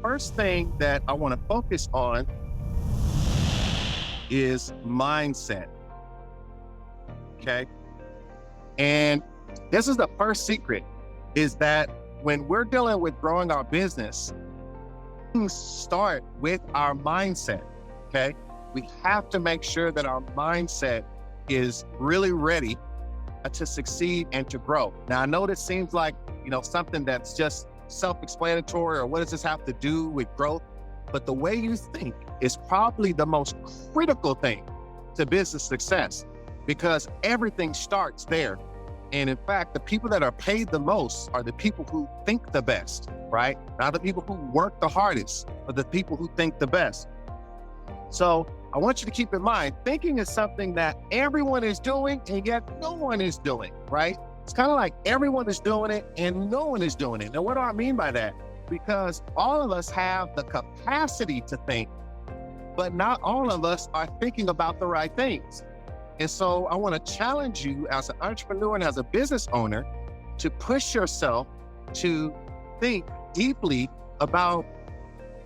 First thing that I want to focus on is mindset. Okay. And this is the first secret is that when we're dealing with growing our business, things start with our mindset. Okay. We have to make sure that our mindset is really ready to succeed and to grow. Now, I know this seems like, something that's just self-explanatory, or what does this have to do with growth? But the way you think is probably the most critical thing to business success, because everything starts there. And in fact, the people that are paid the most are the people who think the best, right? Not the people who work the hardest, but the people who think the best. So I want you to keep in mind, thinking is something that everyone is doing and yet no one is doing, right? It's kind of like everyone is doing it and no one is doing it. Now, what do I mean by that? Because all of us have the capacity to think, but not all of us are thinking about the right things. And so I want to challenge you as an entrepreneur and as a business owner to push yourself to think deeply about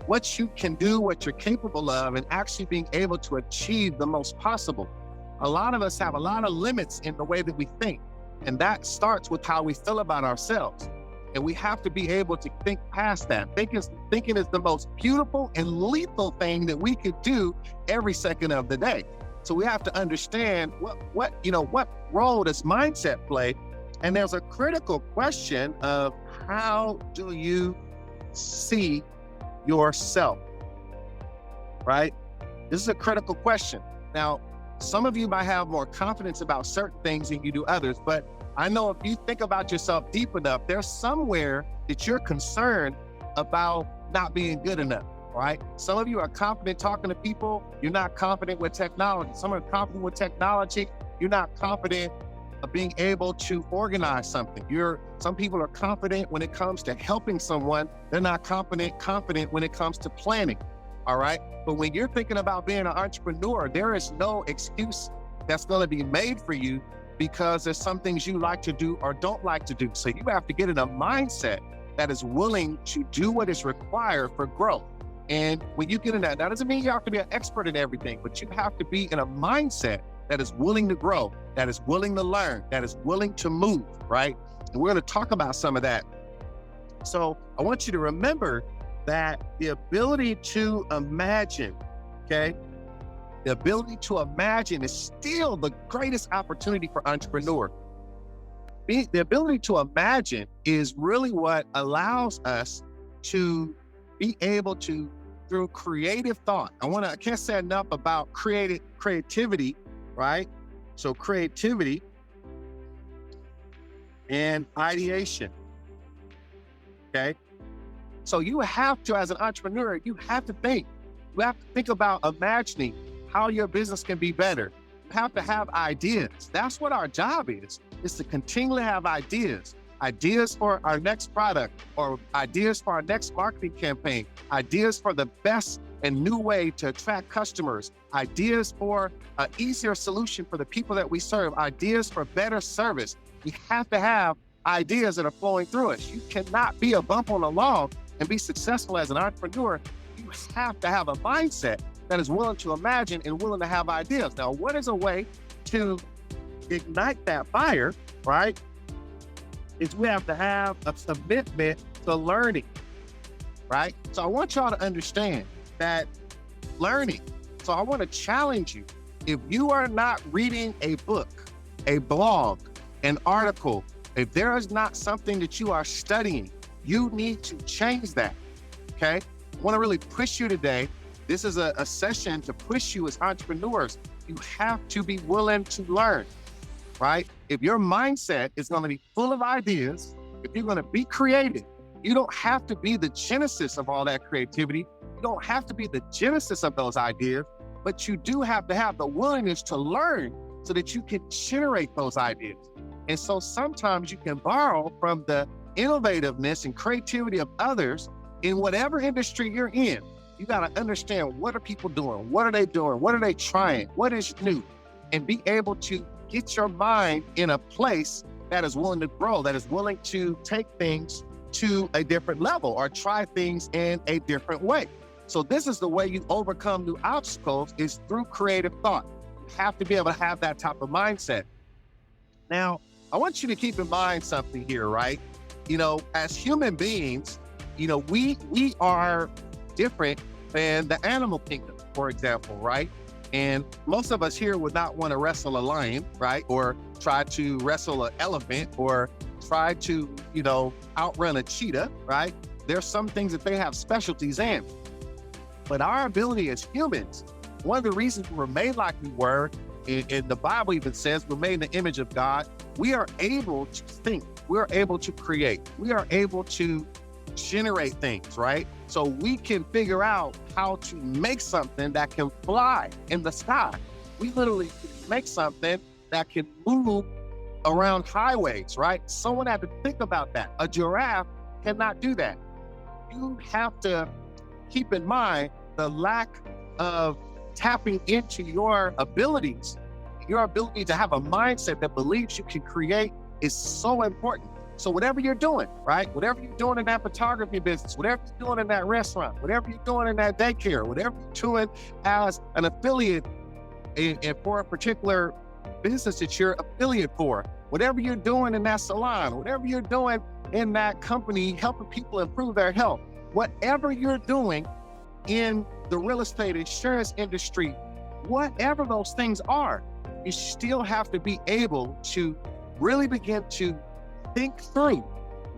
what you can do, what you're capable of, and actually being able to achieve the most possible. A lot of us have a lot of limits in the way that we think, and that starts with how we feel about ourselves. And we have to be able to think past that. Thinking is the most beautiful and lethal thing that we could do every second of the day. So we have to understand what role does mindset play? And there's a critical question of, how do you see yourself, right? This is a critical question. Now, some of you might have more confidence about certain things than you do others, but I know if you think about yourself deep enough, there's somewhere that you're concerned about not being good enough, right? Some of you are confident talking to people, you're not confident with technology. Some are confident with technology, you're not confident of being able to organize something. Some people are confident when it comes to helping someone, they're not confident when it comes to planning, all right? But when you're thinking about being an entrepreneur, there is no excuse that's gonna be made for you, because there's some things you like to do or don't like to do. So you have to get in a mindset that is willing to do what is required for growth. And when you get in that doesn't mean you have to be an expert in everything, but you have to be in a mindset that is willing to grow, that is willing to learn, that is willing to move, right? And we're gonna talk about some of that. So I want you to remember that the ability to imagine, okay? The ability to imagine is still the greatest opportunity for entrepreneur. The ability to imagine is really what allows us to be able to, through creative thought. I can't say enough about creativity, right? So creativity and ideation, okay? So you have to, as an entrepreneur, you have to think about imagining how your business can be better. You have to have ideas. That's what our job is to continually have ideas for our next product, or ideas for our next marketing campaign, ideas for the best and new way to attract customers, ideas for an easier solution for the people that we serve, ideas for better service. We have to have ideas that are flowing through us. You cannot be a bump on the log and be successful as an entrepreneur. You have to have a mindset that is willing to imagine and willing to have ideas. Now, what is a way to ignite that fire, right? Is we have to have a commitment to learning, right? So I want y'all to understand that learning. So I want to challenge you. If you are not reading a book, a blog, an article, if there is not something that you are studying, you need to change that, okay? I want to really push you today. This is a session to push you as entrepreneurs. You have to be willing to learn, right? If your mindset is going to be full of ideas, if you're going to be creative, you don't have to be the genesis of all that creativity. You don't have to be the genesis of those ideas, but you do have to have the willingness to learn so that you can generate those ideas. And so sometimes you can borrow from the innovativeness and creativity of others in whatever industry you're in. You got to understand, what are people doing? What are they doing? What are they trying? What is new? And be able to get your mind in a place that is willing to grow, that is willing to take things to a different level or try things in a different way. So this is the way you overcome new obstacles, is through creative thought. You have to be able to have that type of mindset. Now, I want you to keep in mind something here, right? As human beings, we are different than the animal kingdom, for example, right? And most of us here would not want to wrestle a lion, right? Or try to wrestle an elephant, or try to, outrun a cheetah, right? There's some things that they have specialties in. But our ability as humans, one of the reasons we're made like we were, and the Bible even says we're made in the image of God, we are able to think, we're able to create, we are able to generate things, right? So we can figure out how to make something that can fly in the sky. We literally can make something that can move around highways, right? Someone had to think about that. A giraffe cannot do that. You have to keep in mind the lack of tapping into your abilities. Your ability to have a mindset that believes you can create is so important. So whatever you're doing, right? Whatever you're doing in that photography business, whatever you're doing in that restaurant, whatever you're doing in that daycare, whatever you're doing as an affiliate for a particular business that you're affiliate for, whatever you're doing in that salon, whatever you're doing in that company, helping people improve their health, whatever you're doing in the real estate insurance industry, whatever those things are, you still have to be able to really begin to think through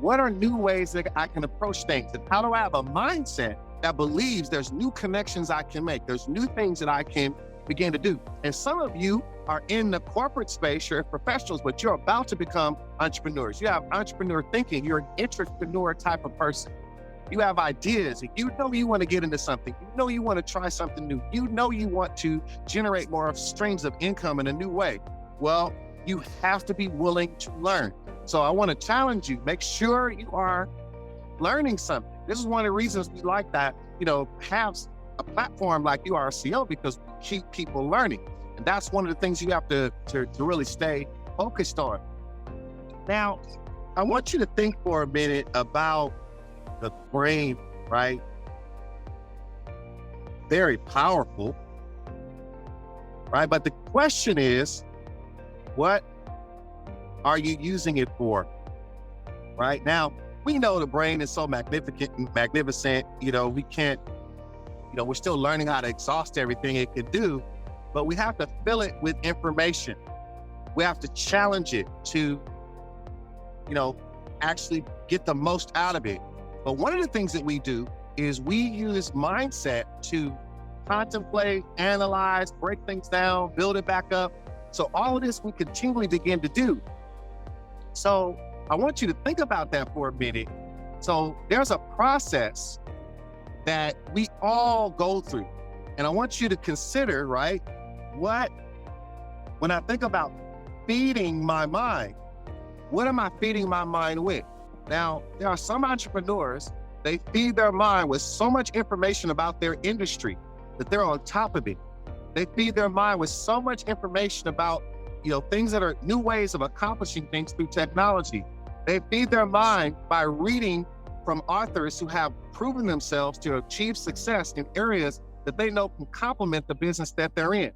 what are new ways that I can approach things, and how do I have a mindset that believes there's new connections I can make, there's new things that I can begin to do. And some of you are in the corporate space, you're professionals, but you're about to become entrepreneurs. You have entrepreneur thinking, you're an entrepreneur type of person. You have ideas, and you want to get into something, you want to try something new, you want to generate more streams of income in a new way. Well, you have to be willing to learn. So I want to challenge you, make sure you are learning something. This is one of the reasons we like that, have a platform like URCO, because we keep people learning. And that's one of the things you have to really stay focused on. Now, I want you to think for a minute about the brain, right? Very powerful, right? But the question is, what are you using it for? Right now, we know the brain is so magnificent. We can't, we're still learning how to exhaust everything it can do, but we have to fill it with information. We have to challenge it to, actually get the most out of it. But one of the things that we do is we use mindset to contemplate, analyze, break things down, build it back up. So all of this we continually begin to do. So I want you to think about that for a minute. So there's a process that we all go through. And I want you to consider, right, when I think about feeding my mind, what am I feeding my mind with? Now, there are some entrepreneurs, they feed their mind with so much information about their industry that they're on top of it. They feed their mind with so much information about, things that are new ways of accomplishing things through technology. They feed their mind by reading from authors who have proven themselves to achieve success in areas that they know can complement the business that they're in.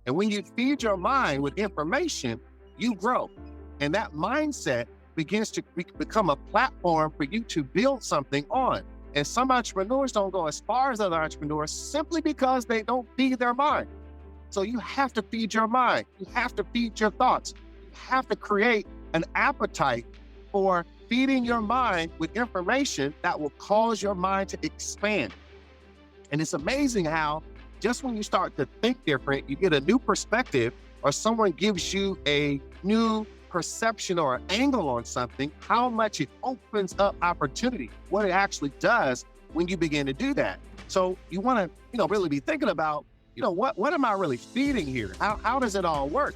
And when you feed your mind with information, you grow. And that mindset begins to become a platform for you to build something on. And some entrepreneurs don't go as far as other entrepreneurs simply because they don't feed their mind. So you have to feed your mind. You have to feed your thoughts. You have to create an appetite for feeding your mind with information that will cause your mind to expand. And it's amazing how just when you start to think different, you get a new perspective, or someone gives you a new perception or an angle on something, how much it opens up opportunity, what it actually does when you begin to do that. So you want to, really be thinking about, what am I really feeding here? How does it all work?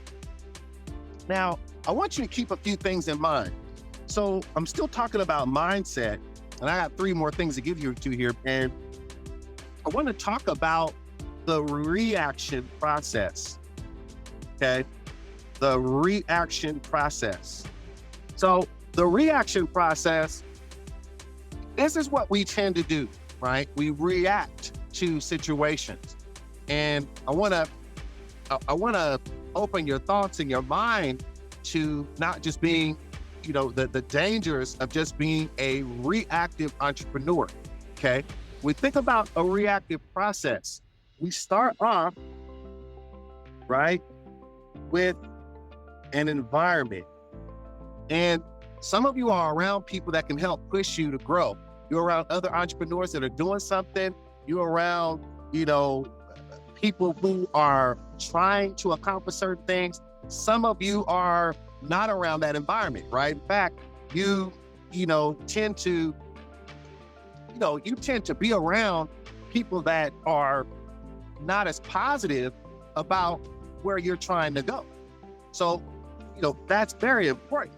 Now, I want you to keep a few things in mind. So I'm still talking about mindset, and I got 3 more things to give you to here. And I want to talk about the reaction process, okay? The reaction process. So the reaction process this is what we tend to do, right? We react to situations. And I wanna open your thoughts and your mind to not just being, the dangers of just being a reactive entrepreneur, okay? We think about a reactive process. We start off, right, with an environment. And some of you are around people that can help push you to grow. You're around other entrepreneurs that are doing something. You're around, people who are trying to accomplish certain things. Some of you are not around that environment, right? In fact, you tend to be around people that are not as positive about where you're trying to go. So, that's very important.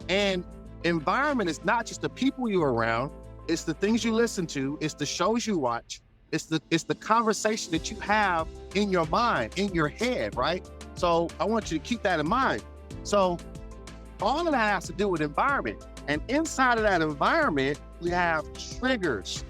And environment is not just the people you're around, it's the things you listen to, it's the shows you watch, it's the conversation that you have in your mind, in your head, right? So I want you to keep that in mind. So all of that has to do with environment. And inside of that environment, we have triggers,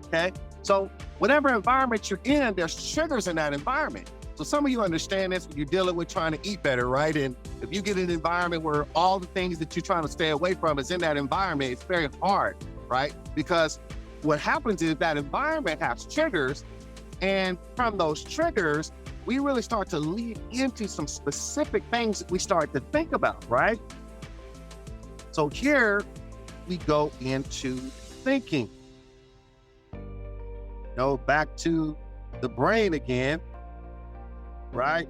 okay? So whatever environment you're in, there's triggers in that environment. So some of you understand this when you're dealing with trying to eat better, right? And if you get an environment where all the things that you're trying to stay away from is in that environment, it's very hard, right? Because what happens is that environment has triggers, and from those triggers, we really start to lead into some specific things that we start to think about, right? So here we go into thinking. Back to the brain again. Right?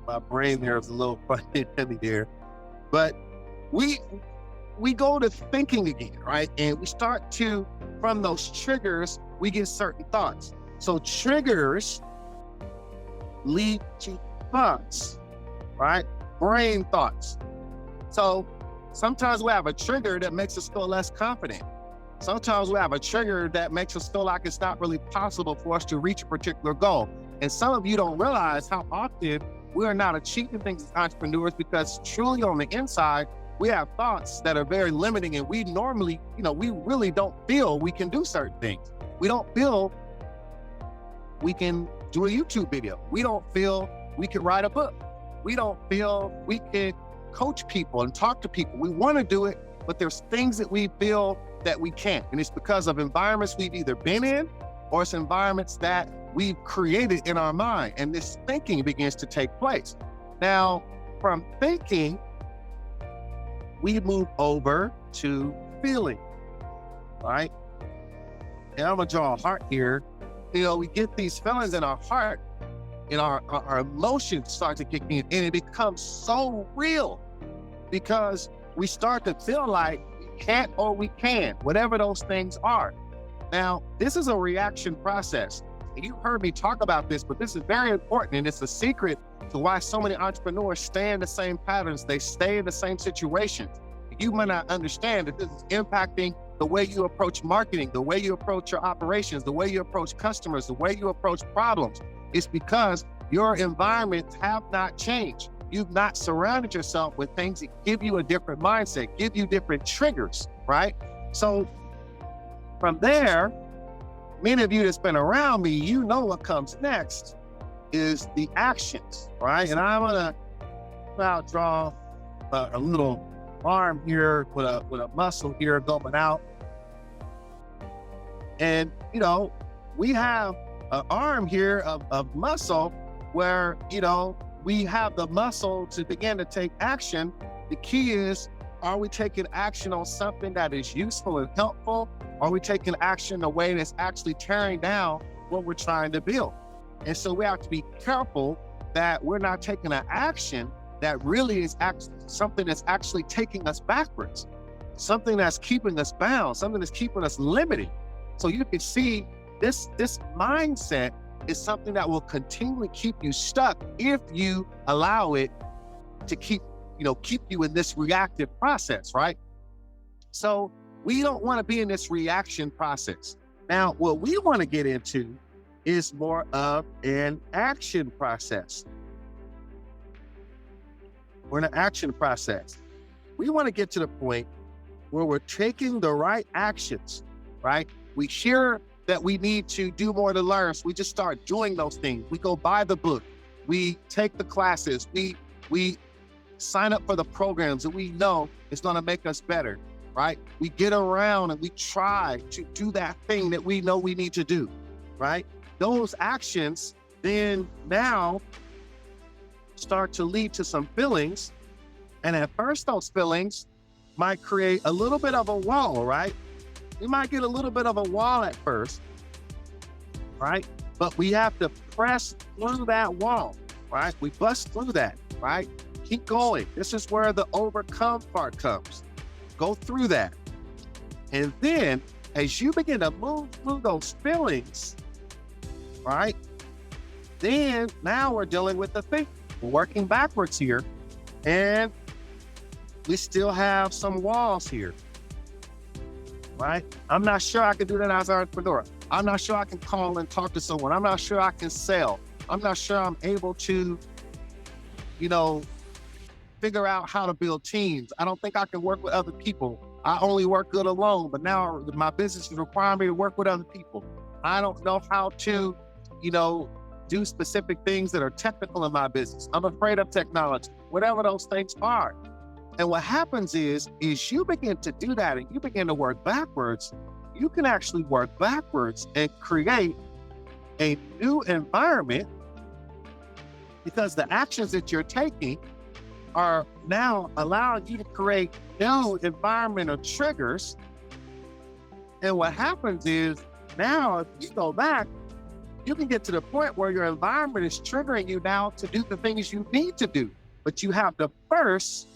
My brain there is a little funny there. But we go to thinking again, right? And we start to, from those triggers, we get certain thoughts. So triggers lead to thoughts, right? Brain thoughts. So sometimes we have a trigger that makes us feel less confident. Sometimes we have a trigger that makes us feel like it's not really possible for us to reach a particular goal. And some of you don't realize how often we are not achieving things as entrepreneurs because truly on the inside, we have thoughts that are very limiting, and we normally, we really don't feel we can do certain things. We don't feel we can do a YouTube video. We don't feel we can write a book. We don't feel we can coach people and talk to people. We want to do it, but there's things that we feel that we can't. And it's because of environments we've either been in, or it's environments that we've created in our mind, and this thinking begins to take place. Now, from thinking, we move over to feeling, right? And I'm gonna draw a heart here. We get these feelings in our heart, and our emotions start to kick in, and it becomes so real because we start to feel like we can't or we can, whatever those things are. Now, this is a reaction process. And you've heard me talk about this, but this is very important, and it's a secret to why so many entrepreneurs stay in the same patterns. They stay in the same situations. You might not understand that this is impacting the way you approach marketing, the way you approach your operations, the way you approach customers, the way you approach problems. It's because your environments have not changed. You've not surrounded yourself with things that give you a different mindset, give you different triggers, right? So from there, many of you that's been around me, you know what comes next is the actions, right? And I'm gonna draw a little arm here with a muscle here going out. And, we have an arm here of muscle where, we have the muscle to begin to take action. The key is, are we taking action on something that is useful and helpful? Are we taking action in a way that's actually tearing down what we're trying to build? And so we have to be careful that we're not taking an action that really is something that's actually taking us backwards, something that's keeping us bound, something that's keeping us limited. So you can see this mindset is something that will continually keep you stuck if you allow it to keep you in this reactive process, right? So we don't want to be in this reaction process. Now, what we want to get into is more of an action process. We're in an action process. We want to get to the point where we're taking the right actions, right? We hear that we need to do more to learn, so we just start doing those things. We go buy the book, we take the classes, we sign up for the programs that we know is going to make us better, right? We get around and we try to do that thing that we know we need to do, right? Those actions then now start to lead to some feelings. And at first, those feelings might create a little bit of a wall, right? We might get a little bit of a wall at first, right? But we have to press through that wall, right? We bust through that, right? Keep going. This is where the overcome part comes. Go through that. And then as you begin to move through those feelings, right? Then now we're dealing with the thing. We're working backwards here. And we still have some walls here, right? I'm not sure I can do that as an entrepreneur. I'm not sure I can call and talk to someone. I'm not sure I can sell. I'm not sure I'm able to, figure out how to build teams. I don't think I can work with other people. I only work good alone, but now my business is requiring me to work with other people. I don't know how to, do specific things that are technical in my business. I'm afraid of technology, whatever those things are. And what happens is you begin to do that and you begin to work backwards. You can actually work backwards and create a new environment, because the actions that you're taking are now allowing you to create new environment or triggers. And what happens is now, if you go back, you can get to the point where your environment is triggering you now to do the things you need to do. But you have to first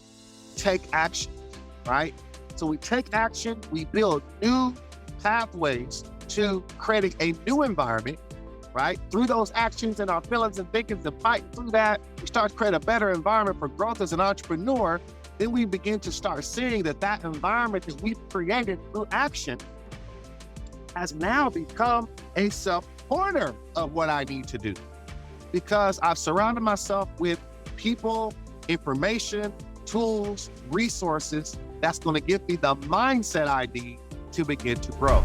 take action, right? So we take action, we build new pathways to creating a new environment, right? Through those actions and our feelings and thinkings and fighting through that, we start to create a better environment for growth as an entrepreneur. Then we begin to start seeing that environment that we've created through action has now become a supporter of what I need to do, because I've surrounded myself with people, information, tools, resources that's going to give me the mindset I need to begin to grow.